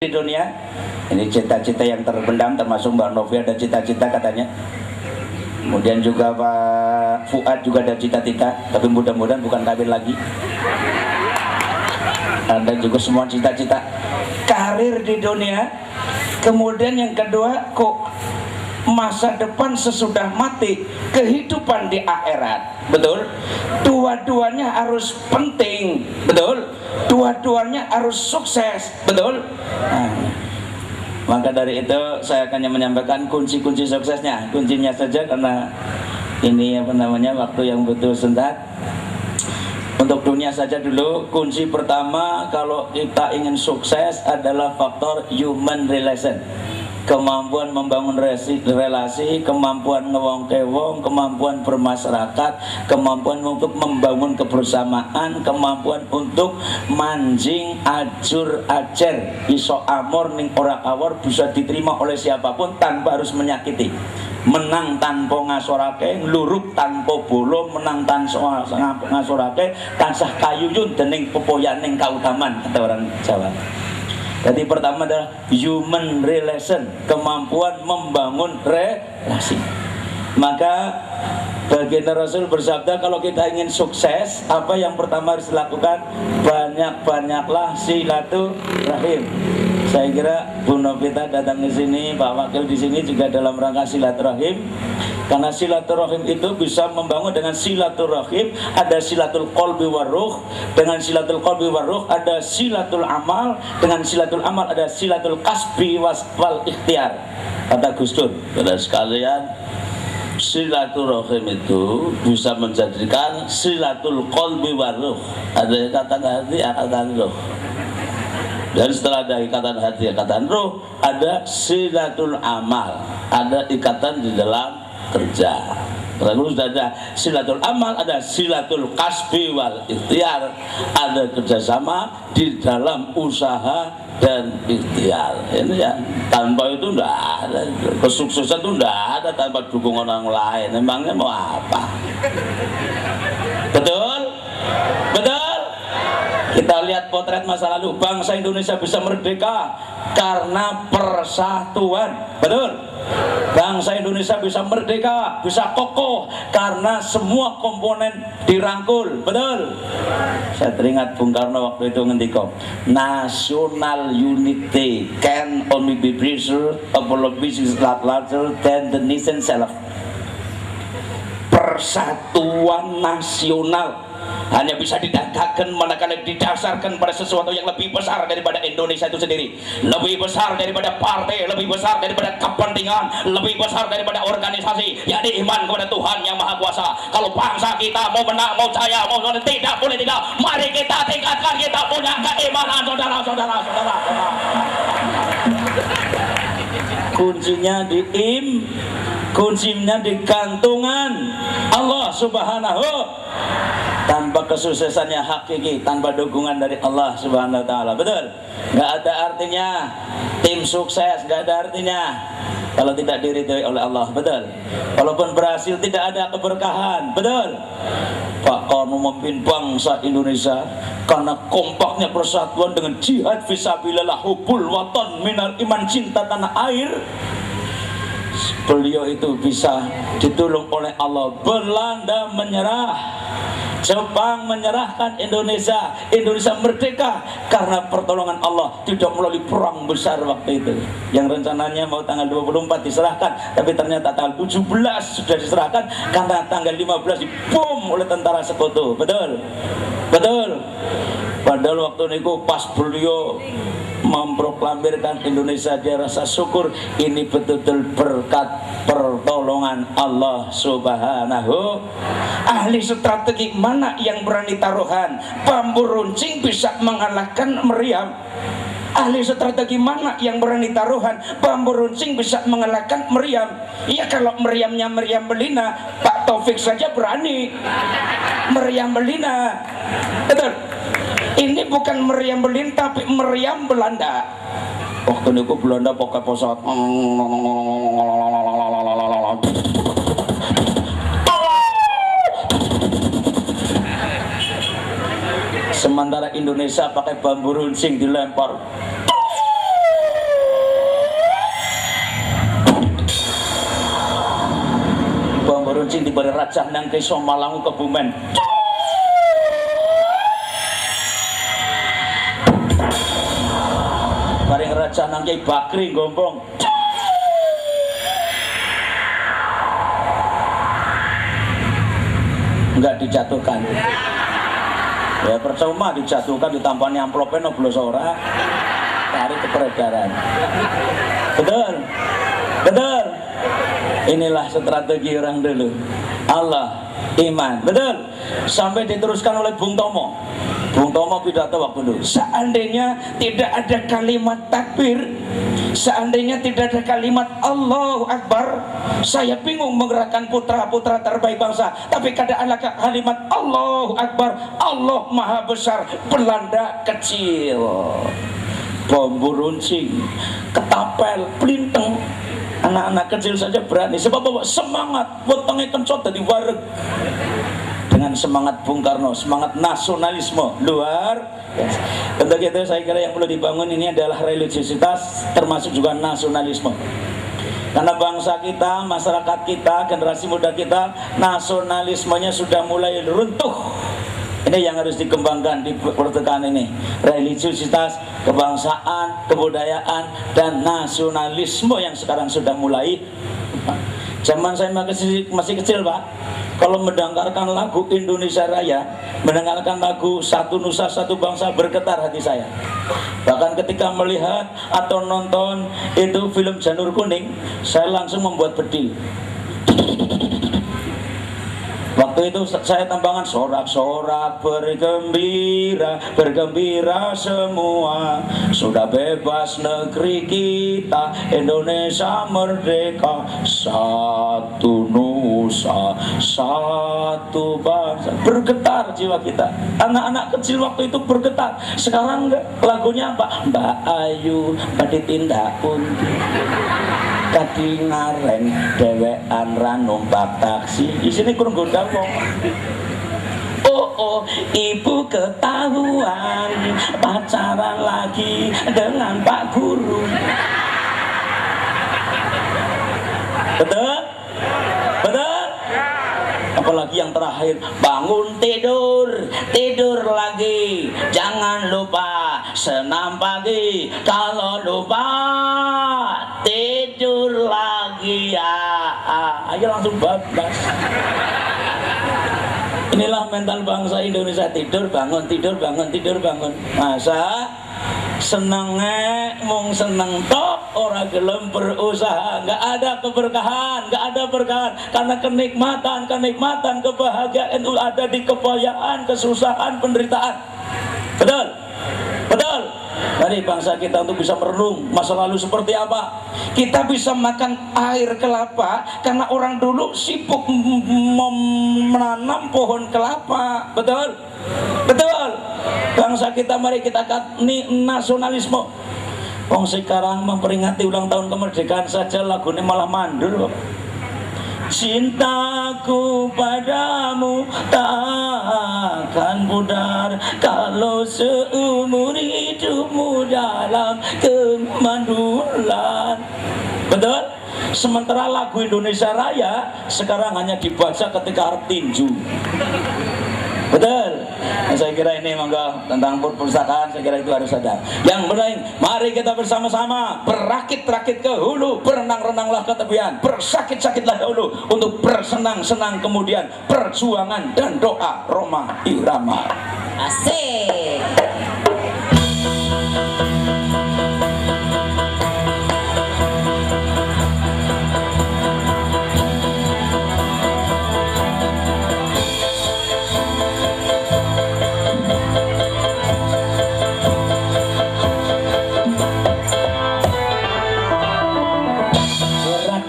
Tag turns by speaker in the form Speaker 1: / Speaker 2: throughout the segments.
Speaker 1: di dunia. Ini cita-cita yang terpendam, termasuk Mbak Novi ada cita-cita katanya. Kemudian juga Pak Fuad juga ada cita-cita, tapi mudah-mudahan bukan kawin lagi. Ada juga semua cita-cita karir di dunia. Kemudian yang kedua, kok masa depan sesudah mati, kehidupan di akhirat. Betul? Dua-duanya harus penting. Betul? Dua-duanya harus sukses. Betul? Nah, maka dari itu saya akan menyampaikan kunci-kunci suksesnya. Kuncinya saja karena ini waktu yang betul sebentar. Untuk dunia saja dulu, kunci pertama kalau kita ingin sukses adalah faktor human relation. Kemampuan membangun relasi, kemampuan ngewong-kewong, kemampuan bermasyarakat, kemampuan untuk membangun kebersamaan, kemampuan untuk manjing ajur ajer, iso amor ning ora awor, bisa diterima oleh siapapun tanpa harus menyakiti. Menang tanpa ngasorake, ngluruk tanpa bolo, menang tanpa ngasorake, tansah kayuyun dening pepoyaning kautaman, kata orang Jawa. Jadi pertama adalah human relation, kemampuan membangun relasi. Maka baginda Rasul bersabda, kalau kita ingin sukses, apa yang pertama harus dilakukan? Banyak-banyaklah silaturahim. Saya kira Bu Novita datang di sini, Pak Wakil di sini juga dalam rangka silaturahim. Karena silaturahim itu bisa membangun dengan silaturahim, ada silatul qalbi waruh, dengan silatul qalbi waruh ada silatul amal, dengan silatul amal ada silatul kasbi wal ikhtiar. Kata Gus Dur, saudara sekalian, silaturahim itu bisa menjadikan silatul qalbi waruh. Ada ikatan hati, ikatan roh. Dan setelah ada ikatan hati, ikatan roh, ada silatul amal, ada ikatan di dalam kerja. Lalu sudah ada silatul amal, ada silatul kasbi wal ikhtiar, ada kerjasama di dalam usaha dan ikhtiar. Ini ya, tanpa itu tidak ada kesuksesan, itu tidak ada tanpa dukungan orang lain. Emangnya mau apa? Betul? Betul? Kita lihat potret masa lalu, bangsa Indonesia bisa merdeka karena persatuan. Betul? Bangsa Indonesia bisa merdeka, bisa kokoh karena semua komponen dirangkul. Betul? Saya teringat Bung Karno waktu itu ngendiko, national unity can only be preserved is larger than the nation self. Persatuan nasional hanya bisa didagangkan manakala didasarkan pada sesuatu yang lebih besar daripada Indonesia itu sendiri, lebih besar daripada partai, lebih besar daripada kepentingan, lebih besar daripada organisasi, yakni iman kepada Tuhan yang Maha Kuasa. Kalau bangsa kita mau menang, mau jaya, mau tidak boleh tidak, mari kita tingkatkan kita punya keimanan, saudara-saudara. Kuncinya kuncinya di gantungan Allah Subhanahu. Tanpa kesuksesannya hakiki, tanpa dukungan dari Allah Subhanahu wa ta'ala. Betul? Gak ada artinya tim sukses, gak ada artinya kalau tidak diridhoi oleh Allah. Betul? Walaupun berhasil tidak ada keberkahan. Betul? Pak Karno memimpin bangsa Indonesia karena kompaknya persatuan dengan jihad fisabilillah, hubul watan minal iman, cinta tanah air. Beliau itu bisa ditolong oleh Allah. Belanda menyerah, Jepang menyerahkan Indonesia, Indonesia merdeka karena pertolongan Allah, tidak melalui perang besar waktu itu. Yang rencananya mau tanggal 24 diserahkan, tapi ternyata tanggal 17 sudah diserahkan karena tanggal 15 dibom oleh tentara sekutu. Betul? Betul? Padahal waktu itu pas beliau memproklamirkan Indonesia, dia rasa syukur ini betul-betul berkat pertolongan Allah Subhanahu. Ahli strategi mana yang berani taruhan? Bambu runcing bisa mengalahkan meriam. Ahli strategi mana yang berani taruhan? Bambu runcing bisa mengalahkan meriam. Iya, kalau meriamnya meriam Belina, Pak Taufik saja berani. Meriam Belina. Betul? Ini bukan meriam Belin tapi meriam Belanda. Waktu itu Belanda pakai pesawat. Sementara Indonesia pakai bambu runcing dilempar. tiba-tiba raja nang keso Malangu Kebumen. Bareng raja nang Kiai Bakri gombong. Enggak dijatuhkan. Ya percuma dijatuhkan, ditampani amplopnya noblos ora. Cari keperedaran. Betul. Betul. Inilah strategi orang dulu. Allah, iman. Betul. Sampai diteruskan oleh Bung Tomo. Bung Tomo pidato waktu dulu. Seandainya tidak ada kalimat takbir, seandainya tidak ada kalimat Allahu Akbar, saya bingung menggerakkan putra-putra terbaik bangsa. Tapi keadaanlah kalimat Allahu Akbar, Allah Maha Besar, Belanda kecil. Bambu runcing, ketapel, pelinteng. Anak-anak kecil saja berani. Sebab bawa semangat, wetenge kencot dari wareg. Dengan semangat Bung Karno, semangat nasionalisme luar biasa. Untuk itu saya kira yang perlu dibangun ini adalah religiositas, termasuk juga nasionalisme. Karena bangsa kita, masyarakat kita, generasi muda kita, nasionalismenya sudah mulai runtuh. Ini yang harus dikembangkan di pertukaran ini. Religiositas, kebangsaan, kebudayaan, dan nasionalisme yang sekarang sudah mulai. Zaman saya masih kecil Pak, kalau mendengarkan lagu Indonesia Raya, mendengarkan lagu Satu Nusa Satu Bangsa, bergetar hati saya. Bahkan ketika melihat atau nonton itu film Janur Kuning, saya langsung membuat bedil. Waktu itu saya tambangan sorak-sorak bergembira, bergembira semua. Sudah bebas negeri kita, Indonesia merdeka. Satu nusa, satu bangsa. Bergetar jiwa kita. Anak-anak kecil waktu itu bergetar. Sekarang enggak. Lagunya apa? Mbak Ayu, Mbak Ditindak Unti. Kadi ngareng dewean ra numpak taksi. Di sini kurang gondang wong. Oh, ibu ketahuan pacaran lagi dengan Pak Guru. Betul? Betul? Apalagi yang terakhir, bangun tidur, tidur lagi, jangan lupa senam pagi, kalau lupa tidur lagi ya. Ayo langsung bablas. Inilah mental bangsa Indonesia, tidur bangun, tidur bangun, tidur bangun. Masa senengnya mung seneng tok, orang gelem berusaha, nggak ada keberkahan, nggak ada berkahan. Karena kenikmatan, kebahagiaan itu ada di kebayaan, kesusahan, penderitaan. Betul? Betul? Mari bangsa kita untuk bisa merenung masa lalu seperti apa. Kita bisa makan air kelapa karena orang dulu sibuk menanam pohon kelapa. Betul? Betul? Bangsa kita, mari kita nasionalisme. Wong sekarang memperingati ulang tahun kemerdekaan saja lagunya malah mandul. Cintaku padamu takkan pudar kalau seumur hidupmu dalam kemandulan. Betul? Sementara lagu Indonesia Raya sekarang hanya dibaca ketika arep tinju. Betul? Nah, saya kira ini monggo tentang perpustakaan, saya kira itu harus ada. Yang penting, mari kita bersama-sama berakit-rakit ke hulu, berenang-renanglah ke tepian, bersakit-sakitlah dahulu untuk bersenang-senang kemudian, perjuangan dan doa Roma Irama. Asik.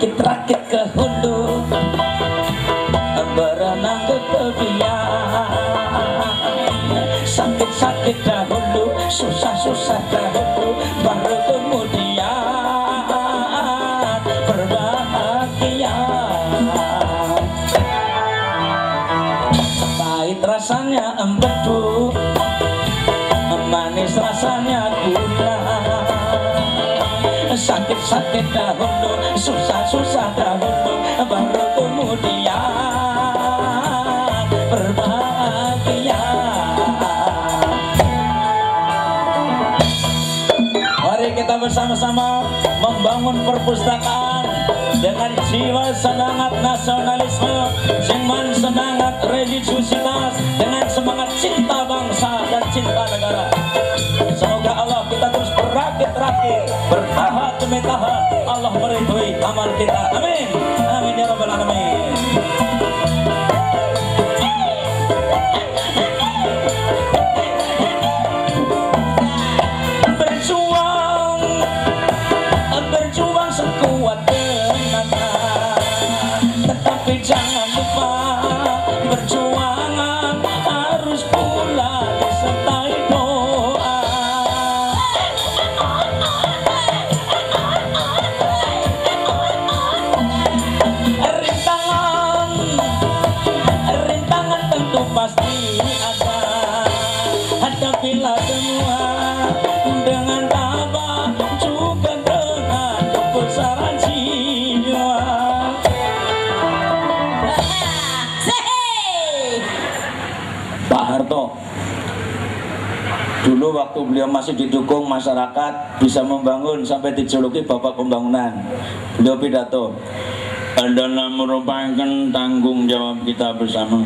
Speaker 1: Rakit ke hulu, berenang ke tepian, sakit-sakit dahulu, susah-susah dahulu, baru kemudian berbahagia. Pahit rasanya empedu, manis rasanya gula. Sakit-sakit dahulu, susah-susah dahulu, baru kemudian
Speaker 2: kita bersama-sama membangun perpustakaan dengan jiwa semangat nasionalisme, dengan semangat religiusitas, dengan semangat cinta bangsa dan cinta negara. Semoga Allah kita terus berakit-rakit, bertahap demi tahap, Allah meridhoi amal kita. Amin. Amin ya rabbal alamin. Berjuang sekuat tenaga, tetapi jangan lupa perjuangan harus pula disertai doa. Rintangan tentu pasti ada, hadapilah semua dengan tabah juga dengan kebesaran jiwa. Pak Harto dulu waktu beliau masih didukung masyarakat bisa membangun sampai dijuluki Bapak Pembangunan, beliau pidato, adalah merupakan tanggung jawab kita bersama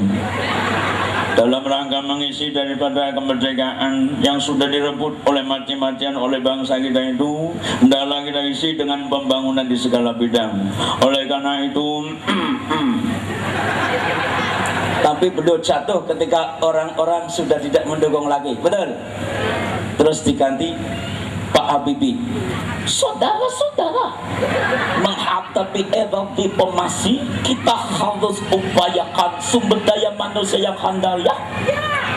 Speaker 2: dalam rangka mengisi daripada kemerdekaan yang sudah direbut oleh mati-matian oleh bangsa kita itu, hendaklah kita isi dengan pembangunan di segala bidang. Oleh karena itu tapi beliau jatuh ketika orang-orang sudah tidak mendukung lagi, betul? Terus diganti Pak Habibie. Saudara-saudara, menghadapi era diplomasi, kita harus upayakan sumber daya manusia yang handal, ya.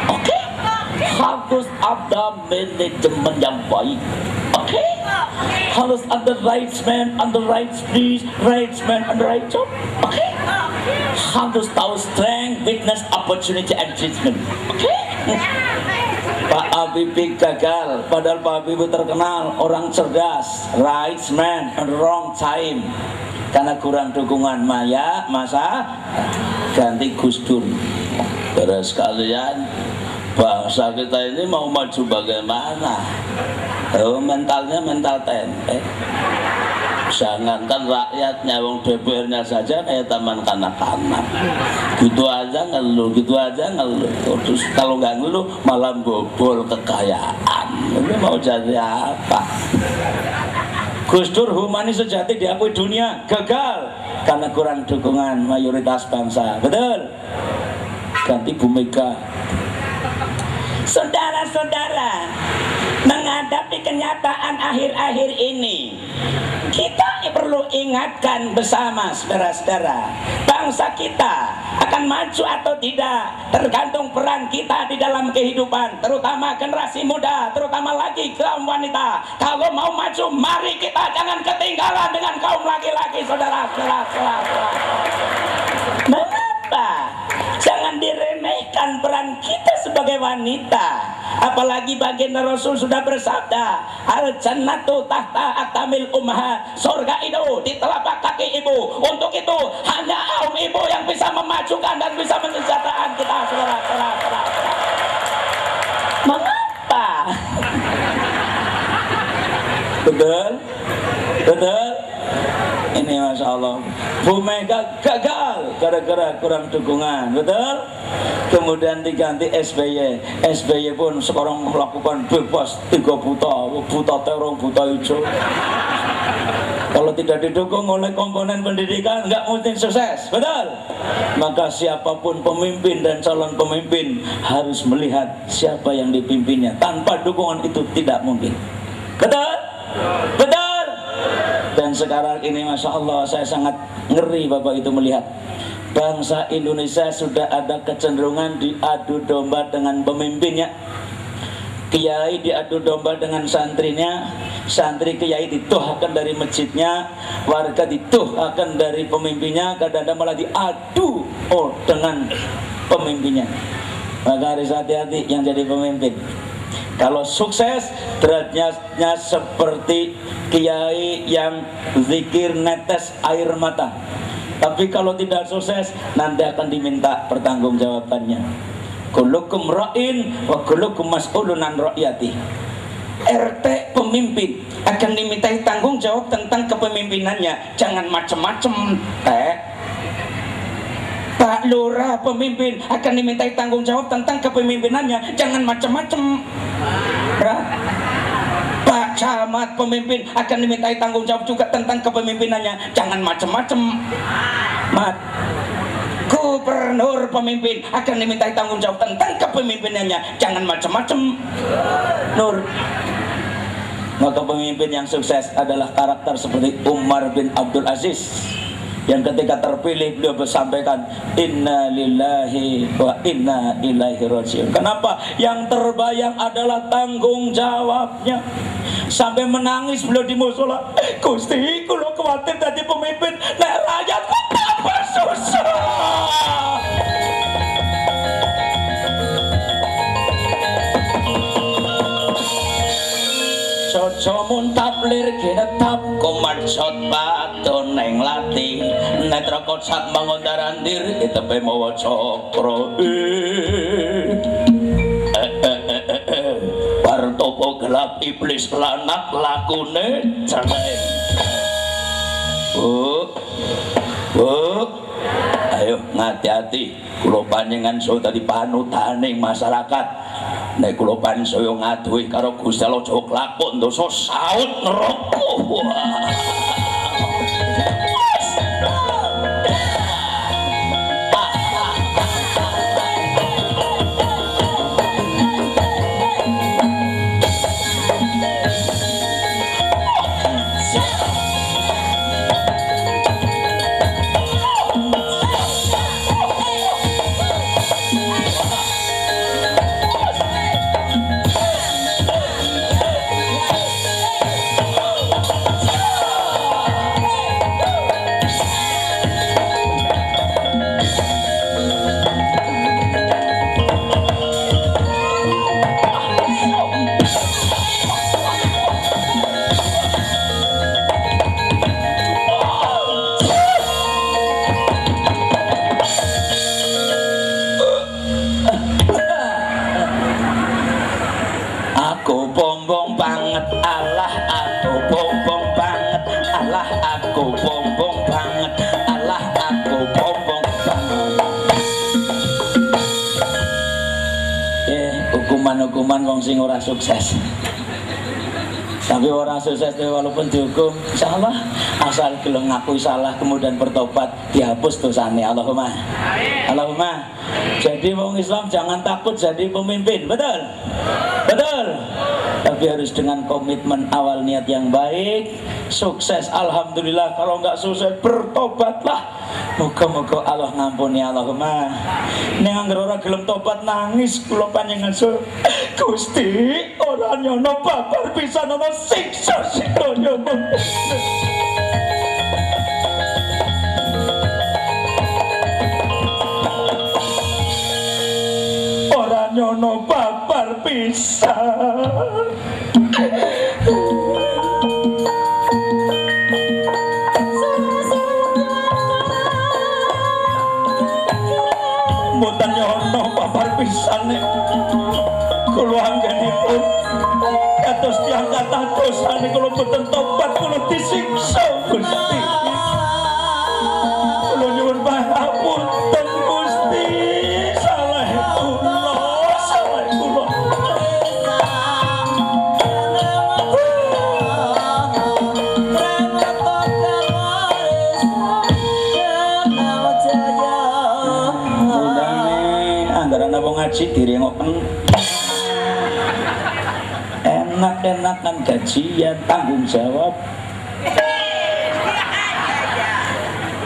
Speaker 2: Oke? Harus ada manajemen yang baik. Oke? Harus ada right man and the right place, right man and the right job. Oke? Harus tahu strength, weakness, opportunity and treatment. Oke? Pak Habibie gagal, padahal Pak Habibie terkenal orang cerdas, right man and wrong time. Karena kurang dukungan masa ganti Gus Dur. Terus sekalian, bangsa kita ini mau maju bagaimana? Mentalnya mental tempe. Jangankan rakyatnya, wong DPR-nya saja kayak taman kanak-kanak. Gitu aja ngeluh, gitu aja ngeluh. Terus kalau nggak ngeluh malah bobol kekayaan. Ini mau jadi apa? Gus Dur humanis sejati diakui dunia, gagal karena kurang dukungan mayoritas bangsa. Betul? Ganti Bu Mega. Saudara-saudara, menghadapi kenyataan akhir-akhir ini, kita perlu ingatkan bersama saudara-saudara, bangsa kita akan maju atau tidak tergantung peran kita di dalam kehidupan, terutama generasi muda, terutama lagi kaum wanita. Kalau mau maju, mari kita jangan ketinggalan dengan kaum laki-laki, saudara-saudara. Mengapa? Jangan diremehkan peran kita sebagai wanita. Apalagi baginda Rasul sudah bersabda, al-jannatu tahta aqdamil ummahat, surga itu di telapak kaki ibu. Untuk itu hanya kaum ibu yang bisa memajukan dan bisa mensejahterakan kita, saudara-saudara. Mengapa? Betul? Betul? Ini Masya Allah, Bu Mega gagal gara-gara kurang dukungan, betul? Kemudian diganti SBY. SBY pun sekarang melakukan bebas 3 buta terong, buta hijau. Kalau tidak didukung oleh komponen pendidikan, nggak mungkin sukses, betul? Maka siapapun pemimpin dan calon pemimpin harus melihat siapa yang dipimpinnya. Tanpa dukungan itu tidak mungkin, betul? Betul? Dan sekarang ini Masya Allah, saya sangat ngeri Bapak itu melihat bangsa Indonesia sudah ada kecenderungan diadu domba dengan pemimpinnya. Kiai diadu domba dengan santrinya, santri kiai dituhakan dari masjidnya, warga dituhakan dari pemimpinnya, kadang-kadang malah diadu dengan pemimpinnya. Maka harus hati-hati yang jadi pemimpin. Kalau sukses, derajatnya seperti kiai yang zikir netes air mata. Tapi kalau tidak sukses, nanti akan diminta pertanggungjawabannya. Kullukum ra'in wa kullukum mas'ulun an ra'yati.
Speaker 1: RT pemimpin akan dimintai tanggung jawab tentang kepemimpinannya, jangan macem-macem. Pak Lurah pemimpin akan dimintai tanggung jawab tentang kepemimpinannya, jangan macem-macem. Pak Camat pemimpin akan dimintai tanggung jawab juga tentang kepemimpinannya, jangan macem-macem. Gubernur pemimpin akan dimintai tanggung jawab tentang kepemimpinannya, jangan macem-macem. Nur. Maka pemimpin yang sukses adalah karakter seperti Umar bin Abdul Aziz, yang ketika terpilih beliau bersampaikan inna lillahi wa inna ilaihi rajiun. Kenapa? Yang terbayang adalah tanggung jawabnya. Sampai menangis beliau di musola, Gusti kula kuwatir dadi pemimpin nek rakyat kok tambah susah. Coco mun taplir kinetap kumadsot baton neng lati netra kocak mangondarandir itepe mawa cokro partopo gelap iblis lanak lakune jangan. Ayo ngati-hati kula panjenengan so dadi panutaning masyarakat. Nek kula pansaya ngaduhi karo Gusti Allah aja klakon dosa saut neraka. Hukuman wong sing ora sukses. Tapi orang sukses walaupun dihukum, insyaallah asal gelem ngakui salah kemudian bertobat dihapus dosane. Allahumma. Allahumma. Jadi wong Islam jangan takut jadi pemimpin, betul? Betul. Tapi harus dengan komitmen awal niat yang baik, sukses alhamdulillah, kalau enggak sukses bertobatlah. Moga-moga Allah ngampuni. Allahumma. Ning anggere ora gelem tobat nangis kula panjenengan Gusti, ora nyono babar pisan ana siksa sedaya. Ora nyono babar pisan. Mboten nyono babar pisan nek kula anggenipun kados tiyang kathah dosane kula boten tobat kula disiksa Gusti. Kula nyuwun pangapunten Gusti, salah kula, salah kula. Anggaran apa ngaji direngoken enak-enakan gajian tanggung jawab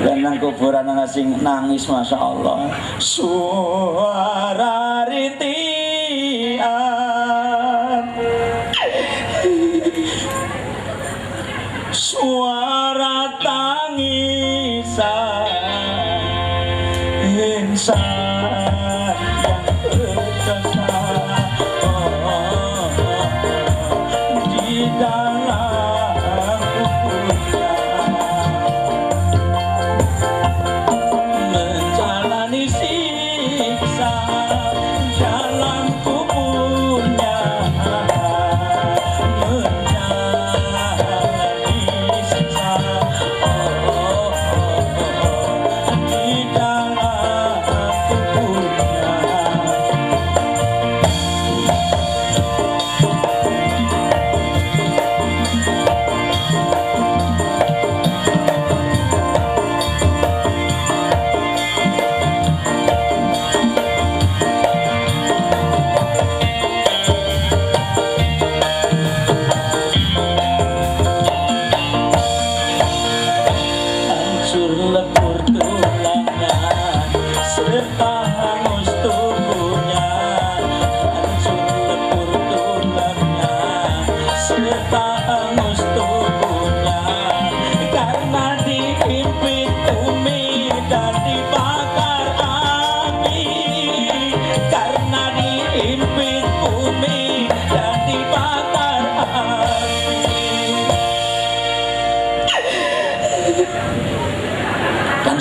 Speaker 1: dan kuburan anak sing nangis masya Allah suara ritian suara tangisan insan yang berkesan di dalam kuburnya menjalani siksa dalam kuburnya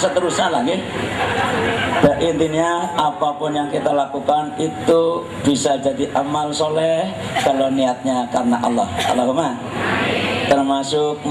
Speaker 2: seterusnya lagi. Dan intinya apapun yang kita lakukan itu bisa jadi amal soleh kalau niatnya karena Allah. Allahumma termasuk